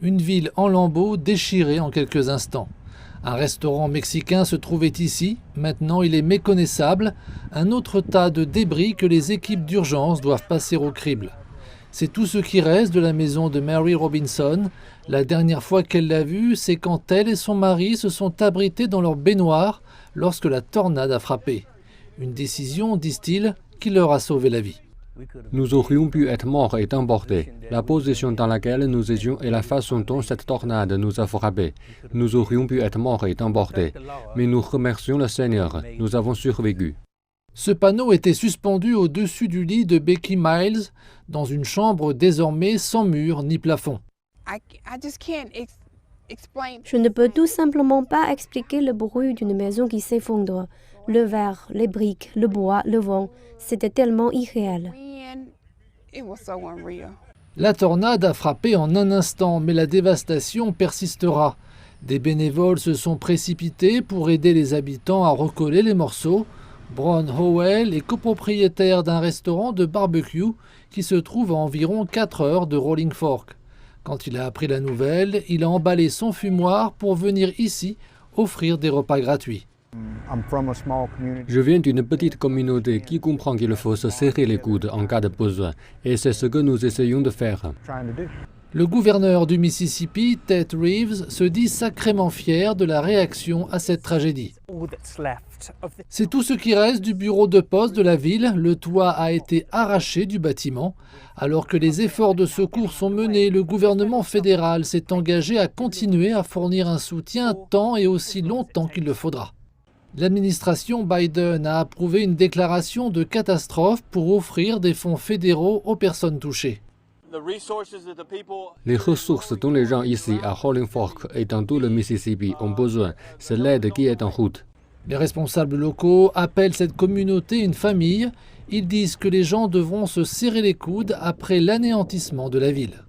Une ville en lambeaux déchirée en quelques instants. Un restaurant mexicain se trouvait ici, maintenant il est méconnaissable, un autre tas de débris que les équipes d'urgence doivent passer au crible. C'est tout ce qui reste de la maison de Mary Robinson. La dernière fois qu'elle l'a vue, c'est quand elle et son mari se sont abrités dans leur baignoire lorsque la tornade a frappé. Une décision, disent-ils, qui leur a sauvé la vie. Nous aurions pu être morts et embordés. La position dans laquelle nous étions et la façon dont cette tornade nous a frappés. Nous aurions pu être morts et embordés. Mais nous remercions le Seigneur, nous avons survécu. Ce panneau était suspendu au-dessus du lit de Becky Miles, dans une chambre désormais sans mur ni plafond. Je ne peux tout simplement pas expliquer le bruit d'une maison qui s'effondre. Le verre, les briques, le bois, le vent, c'était tellement irréel. La tornade a frappé en un instant, mais la dévastation persistera. Des bénévoles se sont précipités pour aider les habitants à recoller les morceaux. Bron Howell est copropriétaire d'un restaurant de barbecue qui se trouve à environ 4 heures de Rolling Fork. Quand il a appris la nouvelle, il a emballé son fumoir pour venir ici offrir des repas gratuits. Je viens d'une petite communauté qui comprend qu'il faut se serrer les coudes en cas de besoin, et c'est ce que nous essayons de faire. Le gouverneur du Mississippi, Ted Reeves, se dit sacrément fier de la réaction à cette tragédie. C'est tout ce qui reste du bureau de poste de la ville. Le toit a été arraché du bâtiment. Alors que les efforts de secours sont menés, le gouvernement fédéral s'est engagé à continuer à fournir un soutien tant et aussi longtemps qu'il le faudra. L'administration Biden a approuvé une déclaration de catastrophe pour offrir des fonds fédéraux aux personnes touchées. Les ressources dont les gens ici à Rolling Fork et dans tout le Mississippi ont besoin, c'est l'aide qui est en route. Les responsables locaux appellent cette communauté une famille. Ils disent que les gens devront se serrer les coudes après l'anéantissement de la ville.